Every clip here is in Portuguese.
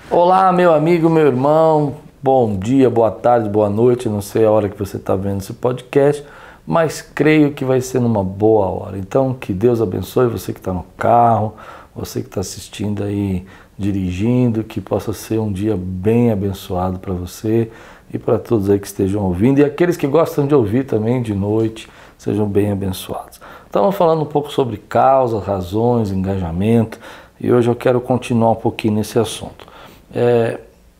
Olá, meu amigo, meu irmão, bom dia, boa tarde, boa noite, não sei a hora que você está vendo esse podcast, mas creio que vai ser numa boa hora. Então, que Deus abençoe você que está no carro, você que está assistindo aí, dirigindo, que possa ser um dia bem abençoado para você e para todos aí que estejam ouvindo e aqueles que gostam de ouvir também de noite, sejam bem abençoados. Estamos falando um pouco sobre causas, razões, engajamento e hoje eu quero continuar um pouquinho nesse assunto.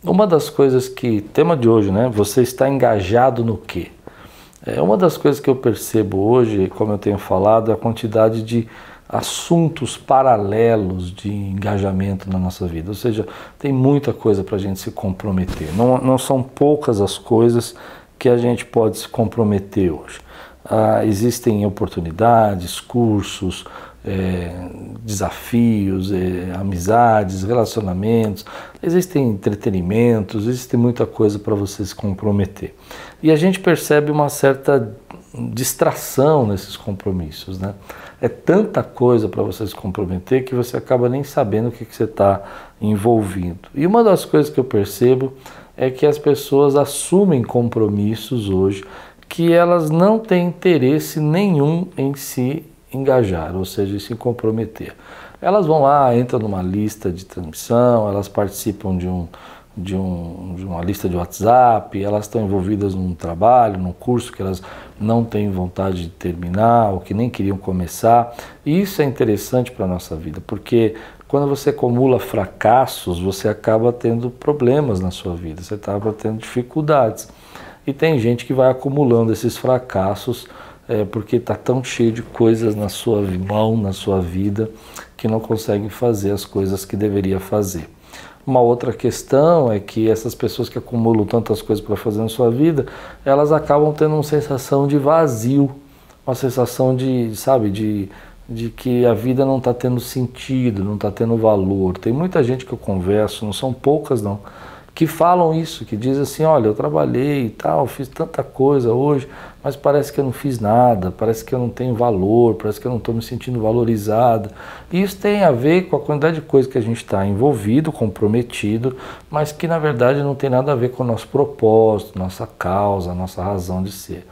Uma das coisas que, tema de hoje, né? Você está engajado no quê? Uma das coisas que eu percebo hoje, como eu tenho falado, é a quantidade de assuntos paralelos de engajamento na nossa vida. Ou seja, tem muita coisa para a gente se comprometer. Não são poucas as coisas que a gente pode se comprometer hoje. Existem oportunidades, cursos, desafios, amizades, relacionamentos, existem entretenimentos, existe muita coisa para você se comprometer. E a gente percebe uma certa distração nesses compromissos, né? É tanta coisa para você se comprometer que você acaba nem sabendo o que você está envolvido. E uma das coisas que eu percebo é que as pessoas assumem compromissos hoje que elas não têm interesse nenhum em se engajar, ou seja, se comprometer. Elas vão lá, entram numa lista de transmissão, elas participam de uma lista de WhatsApp, elas estão envolvidas num trabalho, num curso que elas não têm vontade de terminar ou que nem queriam começar. E isso é interessante para a nossa vida, porque quando você acumula fracassos, você acaba tendo problemas na sua vida, você acaba tendo dificuldades. E tem gente que vai acumulando esses fracassos porque está tão cheio de coisas na sua mão, na sua vida, que não consegue fazer as coisas que deveria fazer. Uma outra questão é que essas pessoas que acumulam tantas coisas para fazer na sua vida, elas acabam tendo uma sensação de vazio, uma sensação de que a vida não está tendo sentido, não está tendo valor. Tem muita gente que eu converso, não são poucas não, que falam isso, que dizem assim, olha, eu trabalhei e tal, fiz tanta coisa hoje, mas parece que eu não fiz nada, parece que eu não tenho valor, parece que eu não estou me sentindo valorizado. E isso tem a ver com a quantidade de coisa que a gente está envolvido, comprometido, mas que na verdade não tem nada a ver com o nosso propósito, nossa causa, nossa razão de ser.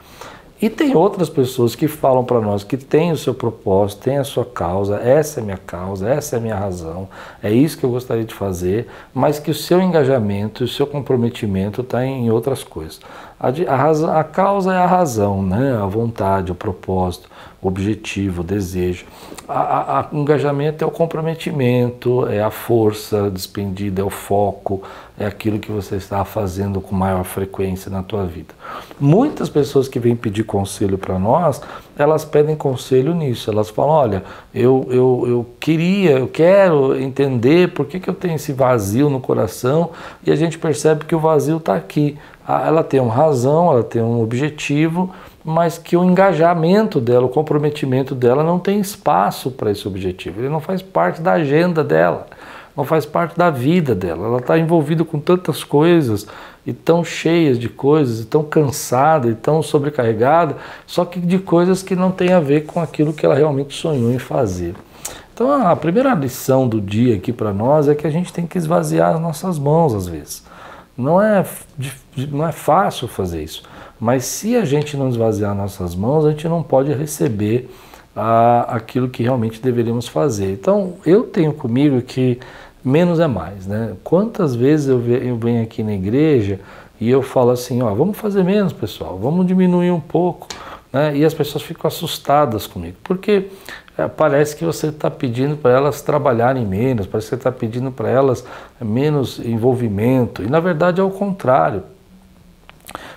E tem outras pessoas que falam para nós que tem o seu propósito, tem a sua causa, essa é a minha causa, essa é a minha razão, é isso que eu gostaria de fazer, mas que o seu engajamento, o seu comprometimento está em outras coisas. A causa é a razão, né? A vontade, o propósito, o objetivo, o desejo. O engajamento é o comprometimento, é a força despendida, é o foco, é aquilo que você está fazendo com maior frequência na tua vida. Muitas pessoas que vêm pedir conselho para nós, elas pedem conselho nisso. Elas falam, olha, eu quero entender por que eu tenho esse vazio no coração, e a gente percebe que o vazio está aqui. Ela tem uma razão, ela tem um objetivo, mas que o engajamento dela, o comprometimento dela não tem espaço para esse objetivo. Ele não faz parte da agenda dela, não faz parte da vida dela. Ela está envolvida com tantas coisas e tão cheias de coisas, e tão cansada, e tão sobrecarregada, só que de coisas que não tem a ver com aquilo que ela realmente sonhou em fazer. Então a primeira lição do dia aqui para nós é que a gente tem que esvaziar as nossas mãos às vezes. Não é fácil fazer isso, mas se a gente não esvaziar nossas mãos, a gente não pode receber aquilo que realmente deveríamos fazer. Então, eu tenho comigo que menos é mais, né? Quantas vezes eu venho aqui na igreja e eu falo assim, ó, vamos fazer menos, pessoal, vamos diminuir um pouco, né? E as pessoas ficam assustadas comigo, porque parece que você está pedindo para elas trabalharem menos, parece que você está pedindo para elas menos envolvimento, e na verdade é o contrário.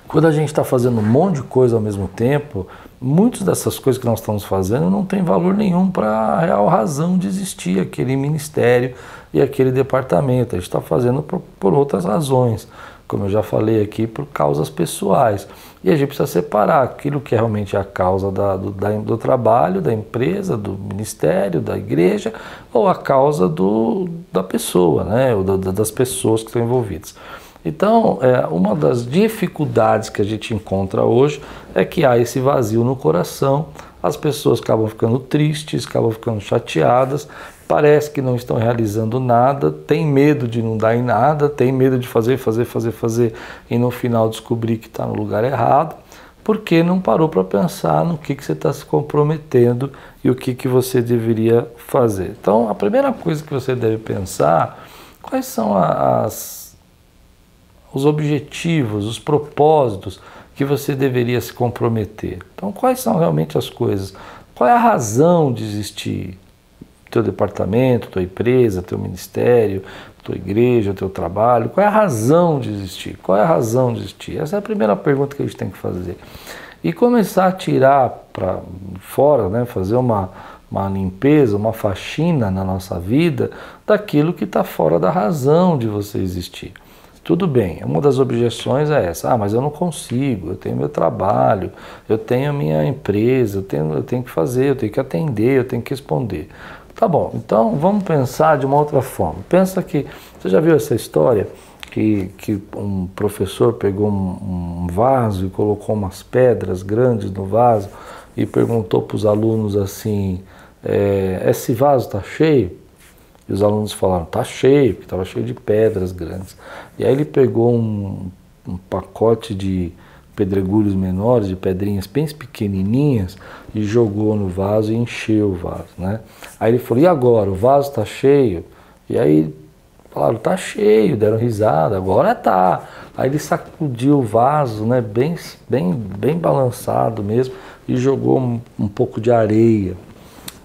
Quando a gente está fazendo um monte de coisa ao mesmo tempo, muitas dessas coisas que nós estamos fazendo não tem valor nenhum para a real razão de existir aquele ministério e aquele departamento. A gente está fazendo por outras razões, como eu já falei aqui, por causas pessoais. E a gente precisa separar aquilo que é realmente a causa do trabalho, da empresa, do ministério, da igreja, ou a causa da pessoa, né? Ou das pessoas que estão envolvidas. Então, uma das dificuldades que a gente encontra hoje é que há esse vazio no coração, as pessoas acabam ficando tristes, acabam ficando chateadas, parece que não estão realizando nada, tem medo de não dar em nada, tem medo de fazer e no final descobrir que está no lugar errado, porque não parou para pensar no que você está se comprometendo e o que você deveria fazer. Então, a primeira coisa que você deve pensar, quais são os objetivos, os propósitos que você deveria se comprometer. Então, quais são realmente as coisas? Qual é a razão de existir? Teu departamento, tua empresa, teu ministério, tua igreja, teu trabalho. Qual é a razão de existir? Qual é a razão de existir? Essa é a primeira pergunta que a gente tem que fazer. E começar a tirar para fora, né, fazer uma limpeza, uma faxina na nossa vida daquilo que está fora da razão de você existir. Tudo bem, uma das objeções é essa, mas eu não consigo, eu tenho meu trabalho, eu tenho a minha empresa, eu tenho que fazer, eu tenho que atender, eu tenho que responder. Tá bom, então vamos pensar de uma outra forma. Pensa que, você já viu essa história que um professor pegou um vaso e colocou umas pedras grandes no vaso e perguntou para os alunos assim, esse vaso está cheio? E os alunos falaram, está cheio, porque estava cheio de pedras grandes. E aí ele pegou um pacote de pedregulhos menores, de pedrinhas bem pequenininhas, e jogou no vaso e encheu o vaso, né? Aí ele falou, e agora, o vaso está cheio? E aí falaram, está cheio, deram risada, agora tá. Aí ele sacudiu o vaso, né, bem balançado mesmo, e jogou um pouco de areia.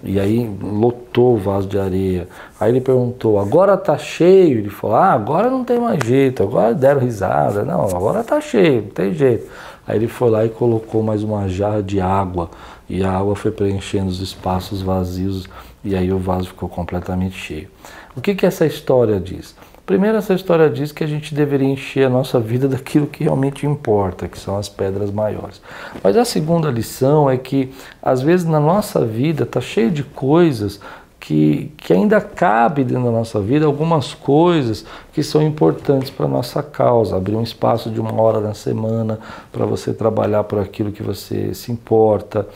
E aí lotou o vaso de areia. Aí ele perguntou, agora está cheio? Ele falou, agora não tem mais jeito, agora deram risada. Não, agora está cheio, não tem jeito. Aí ele foi lá e colocou mais uma jarra de água. E a água foi preenchendo os espaços vazios e aí o vaso ficou completamente cheio. O que essa história diz? Primeiro, essa história diz que a gente deveria encher a nossa vida daquilo que realmente importa, que são as pedras maiores. Mas a segunda lição é que, às vezes, na nossa vida está cheio de coisas que ainda cabe dentro da nossa vida, algumas coisas que são importantes para a nossa causa. Abrir um espaço de 1 hora na semana para você trabalhar por aquilo que você se importa,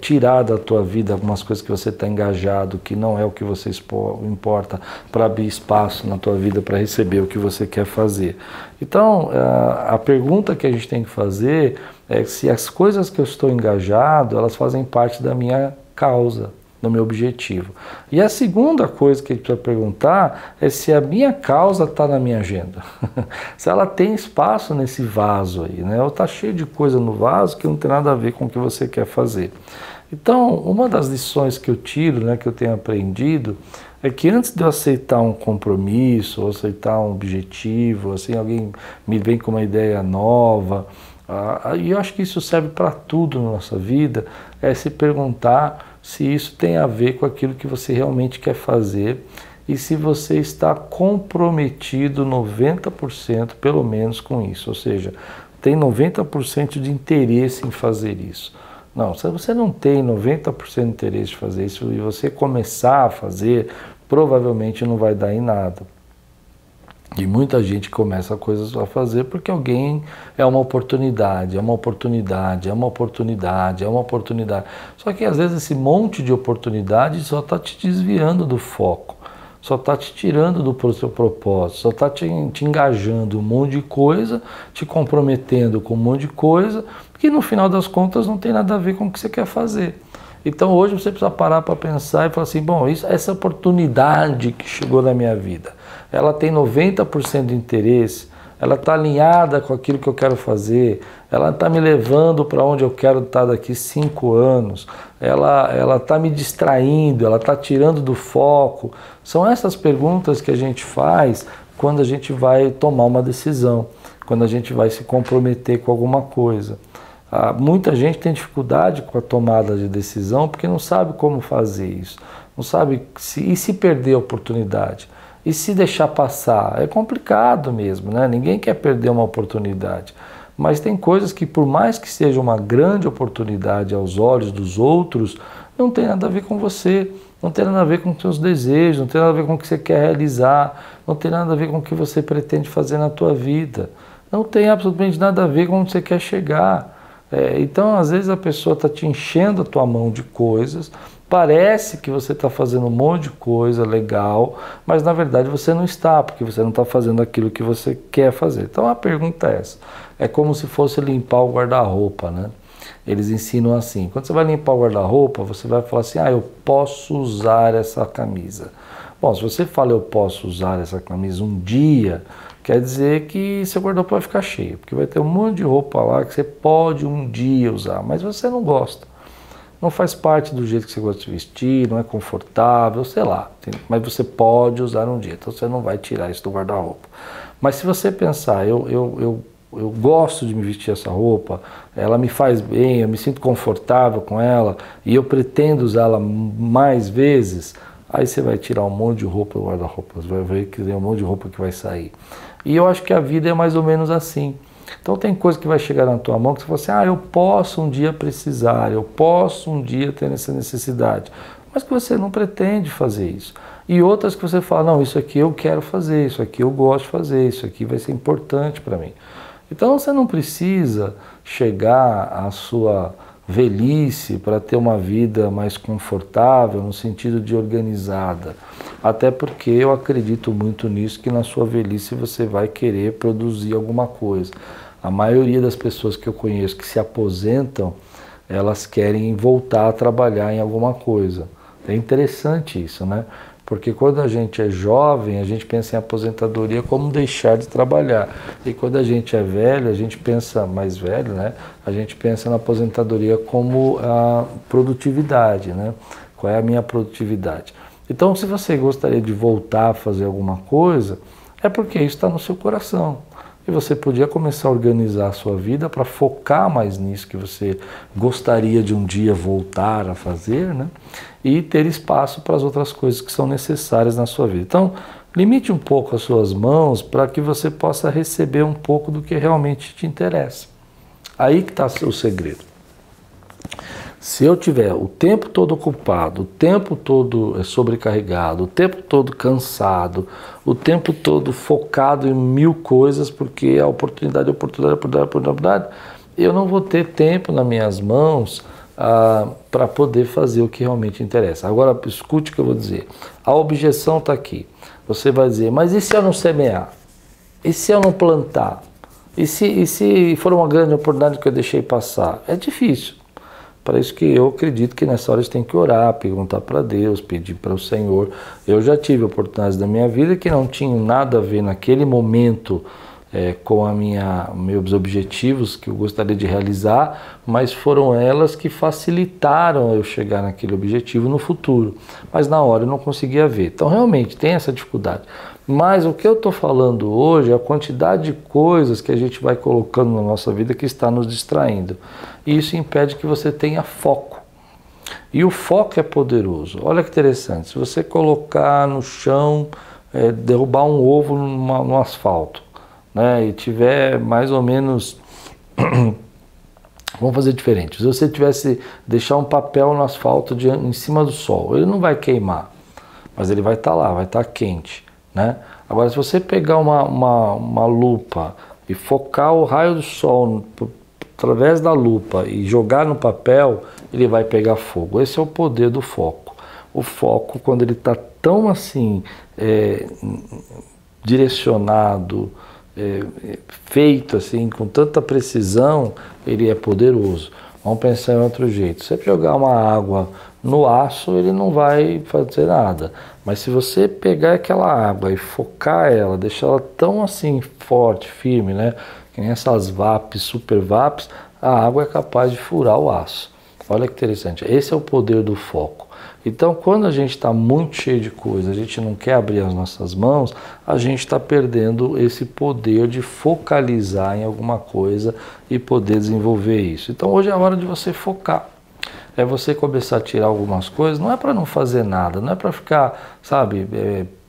tirar da tua vida algumas coisas que você está engajado, que não é o que você importa, para abrir espaço na tua vida para receber o que você quer fazer. Então, a pergunta que a gente tem que fazer é se as coisas que eu estou engajado, elas fazem parte da minha causa, no meu objetivo. E a segunda coisa que a gente precisa perguntar é se a minha causa está na minha agenda. Se ela tem espaço nesse vaso aí, né? Ou está cheio de coisa no vaso que não tem nada a ver com o que você quer fazer. Então, uma das lições que eu tiro, né, que eu tenho aprendido, é que antes de eu aceitar um compromisso, ou aceitar um objetivo, assim, alguém me vem com uma ideia nova, e eu acho que isso serve para tudo na nossa vida, é se perguntar se isso tem a ver com aquilo que você realmente quer fazer e se você está comprometido 90% pelo menos com isso, ou seja, tem 90% de interesse em fazer isso. Não, se você não tem 90% de interesse de fazer isso e você começar a fazer, provavelmente não vai dar em nada. E muita gente começa coisas a fazer porque alguém é uma oportunidade, é uma oportunidade, é uma oportunidade, é uma oportunidade. Só que às vezes esse monte de oportunidade só está te desviando do foco, só está te tirando do seu propósito, só está te engajando um monte de coisa, te comprometendo com um monte de coisa, que no final das contas não tem nada a ver com o que você quer fazer. Então hoje você precisa parar para pensar e falar assim, bom, essa oportunidade que chegou na minha vida, ela tem 90% de interesse, ela está alinhada com aquilo que eu quero fazer, ela está me levando para onde eu quero estar daqui 5 anos, ela está me distraindo, ela está tirando do foco. São essas perguntas que a gente faz quando a gente vai tomar uma decisão, quando a gente vai se comprometer com alguma coisa. Muita gente tem dificuldade com a tomada de decisão porque não sabe como fazer isso, não sabe e se perder a oportunidade, e se deixar passar, é complicado mesmo, né? Ninguém quer perder uma oportunidade, mas tem coisas que por mais que seja uma grande oportunidade aos olhos dos outros, não tem nada a ver com você, não tem nada a ver com os seus desejos, não tem nada a ver com o que você quer realizar, não tem nada a ver com o que você pretende fazer na tua vida, não tem absolutamente nada a ver com onde você quer chegar. Então, às vezes a pessoa está te enchendo a tua mão de coisas, parece que você está fazendo um monte de coisa legal, mas na verdade você não está, porque você não está fazendo aquilo que você quer fazer. Então a pergunta é essa, é como se fosse limpar o guarda-roupa, né? Eles ensinam assim, quando você vai limpar o guarda-roupa, você vai falar assim, eu posso usar essa camisa. Bom, se você fala eu posso usar essa camisa um dia, quer dizer que seu guarda-roupa vai ficar cheio, porque vai ter um monte de roupa lá que você pode um dia usar, mas você não gosta. Não faz parte do jeito que você gosta de vestir, não é confortável, sei lá, mas você pode usar um dia, então você não vai tirar isso do guarda-roupa. Mas se você pensar, eu gosto de me vestir essa roupa, ela me faz bem, eu me sinto confortável com ela e eu pretendo usá-la mais vezes, aí você vai tirar um monte de roupa do guarda-roupa, você vai ver que tem um monte de roupa que vai sair. E eu acho que a vida é mais ou menos assim. Então tem coisa que vai chegar na tua mão que você fala assim, eu posso um dia precisar, eu posso um dia ter essa necessidade, mas que você não pretende fazer isso. E outras que você fala, não, isso aqui eu quero fazer, isso aqui eu gosto de fazer, isso aqui vai ser importante para mim. Então você não precisa chegar à sua velhice para ter uma vida mais confortável, no sentido de organizada. Até porque eu acredito muito nisso, que na sua velhice você vai querer produzir alguma coisa. A maioria das pessoas que eu conheço que se aposentam, elas querem voltar a trabalhar em alguma coisa. É interessante isso, né? Porque quando a gente é jovem, a gente pensa em aposentadoria como deixar de trabalhar. E quando a gente é velho, a gente pensa, mais velho, né? A gente pensa na aposentadoria como a produtividade, né? Qual é a minha produtividade? Então, se você gostaria de voltar a fazer alguma coisa, é porque isso está no seu coração. E você podia começar a organizar a sua vida para focar mais nisso que você gostaria de um dia voltar a fazer, né? E ter espaço para as outras coisas que são necessárias na sua vida. Então, limite um pouco as suas mãos para que você possa receber um pouco do que realmente te interessa. Aí que está o segredo. Se eu tiver o tempo todo ocupado, o tempo todo sobrecarregado, o tempo todo cansado, o tempo todo focado em 1000 coisas, porque a oportunidade, eu não vou ter tempo nas minhas mãos para poder fazer o que realmente interessa. Agora, escute o que eu vou dizer. A objeção está aqui. Você vai dizer, mas e se eu não semear? E se eu não plantar? E se for uma grande oportunidade que eu deixei passar? É difícil. Para isso que eu acredito que nessa hora a gente tem que orar, perguntar para Deus, pedir para o Senhor. Eu já tive oportunidades da minha vida que não tinham nada a ver naquele momento com meus objetivos que eu gostaria de realizar, mas foram elas que facilitaram eu chegar naquele objetivo no futuro. Mas na hora eu não conseguia ver. Então realmente tem essa dificuldade. Mas o que eu estou falando hoje é a quantidade de coisas que a gente vai colocando na nossa vida que está nos distraindo. E isso impede que você tenha foco. E o foco é poderoso. Olha que interessante, se você colocar no chão, derrubar um ovo no asfalto, né, e tiver mais ou menos... Vamos fazer diferente. Se você tivesse deixar um papel no asfalto em cima do sol, ele não vai queimar, mas ele vai estar lá, vai estar quente, né? Agora, se você pegar uma lupa e focar o raio do sol através da lupa e jogar no papel, ele vai pegar fogo. Esse é o poder do foco. O foco, quando ele está tão assim direcionado, feito assim com tanta precisão, ele é poderoso. Vamos pensar em outro jeito. Se você jogar uma água no aço, ele não vai fazer nada. Mas se você pegar aquela água e focar ela, deixar ela tão assim forte, firme, né? Que nem essas VAPs, super VAPs, a água é capaz de furar o aço. Olha que interessante. Esse é o poder do foco. Então, quando a gente está muito cheio de coisa, a gente não quer abrir as nossas mãos, a gente está perdendo esse poder de focalizar em alguma coisa e poder desenvolver isso. Então, hoje é a hora de você focar. É você começar a tirar algumas coisas, não é para não fazer nada, não é para ficar, sabe,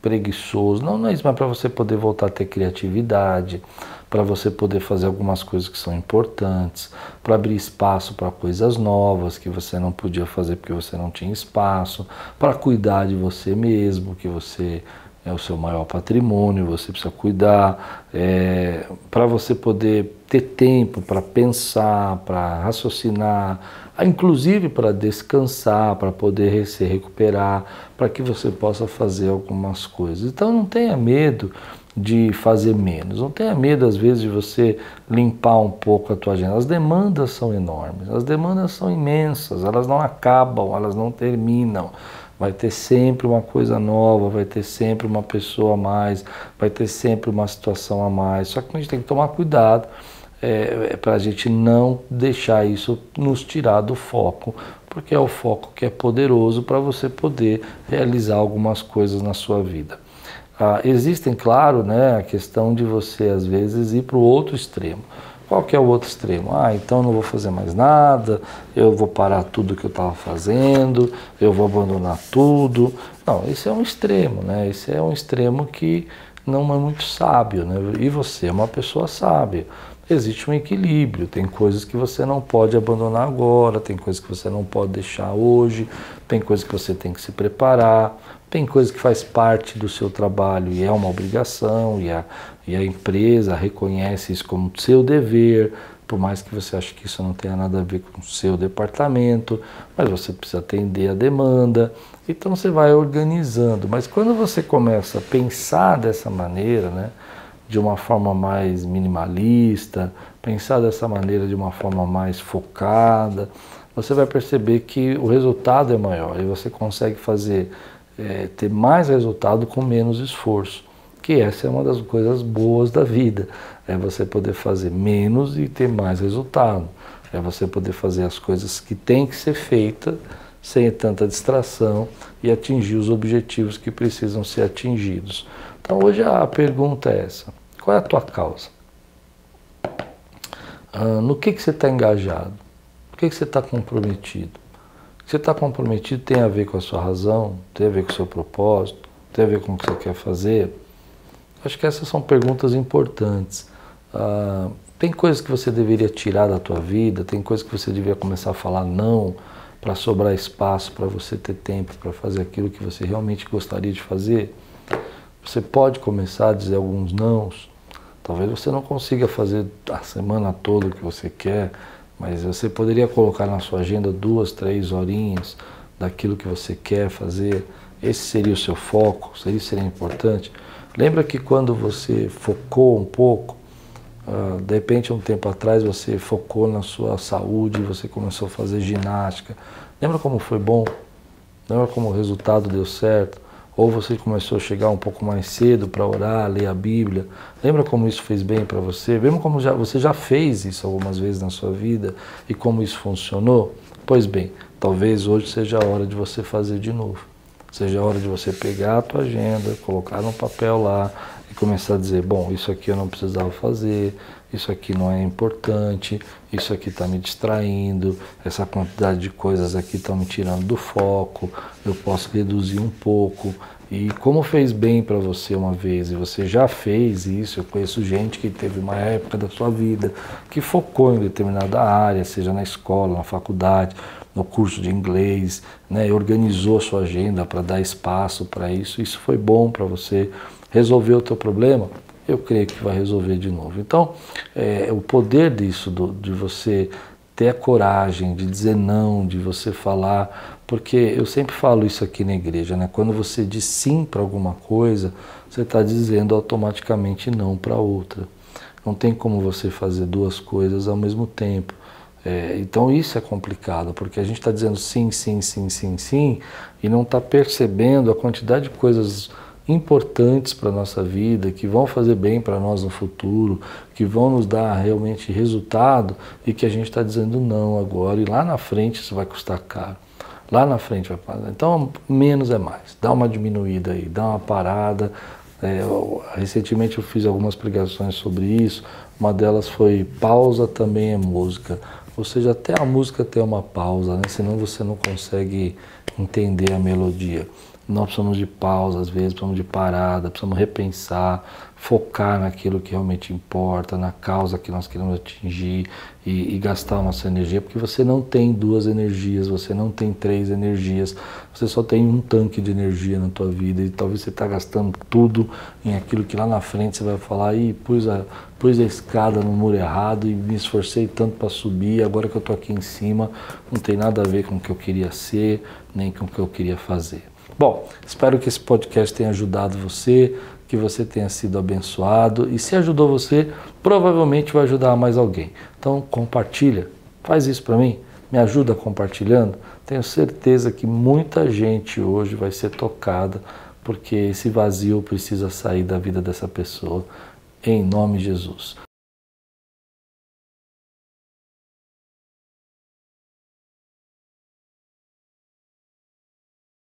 preguiçoso. Não, não é isso, mas para você poder voltar a ter criatividade, para você poder fazer algumas coisas que são importantes, para abrir espaço para coisas novas que você não podia fazer porque você não tinha espaço, para cuidar de você mesmo, que você é o seu maior patrimônio, você precisa cuidar, para você poder ter tempo para pensar, para raciocinar, inclusive para descansar, para poder se recuperar, para que você possa fazer algumas coisas. Então não tenha medo de fazer menos, não tenha medo às vezes de você limpar um pouco a tua agenda. As demandas são enormes, as demandas são imensas, elas não acabam, elas não terminam. Vai ter sempre uma coisa nova, vai ter sempre uma pessoa a mais, vai ter sempre uma situação a mais. Só que a gente tem que tomar cuidado para a gente não deixar isso nos tirar do foco, porque é o foco que é poderoso para você poder realizar algumas coisas na sua vida. Existem, claro, né, a questão de você às vezes ir para o outro extremo. Qual que é o outro extremo? Então eu não vou fazer mais nada, eu vou parar tudo que eu estava fazendo, eu vou abandonar tudo. Não, esse é um extremo, né? Esse é um extremo que não é muito sábio, né? E você é uma pessoa sábia. Existe um equilíbrio, tem coisas que você não pode abandonar agora, tem coisas que você não pode deixar hoje, tem coisas que você tem que se preparar, tem coisas que faz parte do seu trabalho e é uma obrigação, e a empresa reconhece isso como seu dever, por mais que você ache que isso não tenha nada a ver com o seu departamento, mas você precisa atender a demanda, então você vai organizando. Mas quando você começa a pensar dessa maneira, né, de uma forma mais minimalista, pensar dessa maneira de uma forma mais focada, você vai perceber que o resultado é maior e você consegue ter mais resultado com menos esforço, que essa é uma das coisas boas da vida, é você poder fazer menos e ter mais resultado, é você poder fazer as coisas que têm que ser feitas sem tanta distração e atingir os objetivos que precisam ser atingidos. Então hoje a pergunta é essa: qual é a tua causa? No que você está engajado? No que você está comprometido? O que você está comprometido tem a ver com a sua razão, tem a ver com o seu propósito, tem a ver com o que você quer fazer? Acho que essas são perguntas importantes. Tem coisas que você deveria tirar da tua vida, tem coisas que você deveria começar a falar não, para sobrar espaço, para você ter tempo para fazer aquilo que você realmente gostaria de fazer. Você pode começar a dizer alguns nãos. Talvez você não consiga fazer a semana toda o que você quer, mas você poderia colocar na sua agenda 2, 3 horinhas daquilo que você quer fazer. Esse seria o seu foco, isso seria importante. Lembra que quando você focou um pouco, de repente um tempo atrás você focou na sua saúde, você começou a fazer ginástica. Lembra como foi bom? Lembra como o resultado deu certo? Ou você começou a chegar um pouco mais cedo para orar, ler a Bíblia. Lembra como isso fez bem para você? Lembra como você já fez isso algumas vezes na sua vida e como isso funcionou? Pois bem, talvez hoje seja a hora de você fazer de novo. Seja a hora de você pegar a tua agenda, colocar no papel lá e começar a dizer, bom, isso aqui eu não precisava fazer, isso aqui não é importante, isso aqui está me distraindo, essa quantidade de coisas aqui estão me tirando do foco, eu posso reduzir um pouco. E como fez bem para você uma vez, e você já fez isso, eu conheço gente que teve uma época da sua vida que focou em determinada área, seja na escola, na faculdade, no curso de inglês, né, organizou a sua agenda para dar espaço para isso, isso foi bom para você, resolveu o teu problema, eu creio que vai resolver de novo. Então, o poder disso, de você ter a coragem de dizer não, de você falar, porque eu sempre falo isso aqui na igreja, né? Quando você diz sim para alguma coisa, você está dizendo automaticamente não para outra. Não tem como você fazer duas coisas ao mesmo tempo. Então isso é complicado, porque a gente está dizendo sim, sim, sim, sim, sim, e não está percebendo a quantidade de coisas importantes para a nossa vida, que vão fazer bem para nós no futuro, que vão nos dar realmente resultado, e que a gente está dizendo não agora, e lá na frente isso vai custar caro. Lá na frente vai pagar. Então menos é mais, dá uma diminuída aí, dá uma parada. Recentemente eu fiz algumas pregações sobre isso, uma delas foi pausa também é música. Ou seja, até a música tem uma pausa, né? Senão você não consegue entender a melodia. Nós precisamos de pausa, às vezes, precisamos de parada, precisamos repensar, focar naquilo que realmente importa, na causa que nós queremos atingir e gastar a nossa energia, porque você não tem 2 energias, você não tem 3 energias, você só tem um tanque de energia na tua vida e talvez você está gastando tudo em aquilo que lá na frente você vai falar, pus a escada no muro errado e me esforcei tanto para subir, agora que eu estou aqui em cima, não tem nada a ver com o que eu queria ser, nem com o que eu queria fazer. Bom, espero que esse podcast tenha ajudado você, que você tenha sido abençoado e se ajudou você, provavelmente vai ajudar mais alguém. Então compartilha, faz isso para mim, me ajuda compartilhando. Tenho certeza que muita gente hoje vai ser tocada porque esse vazio precisa sair da vida dessa pessoa, em nome de Jesus.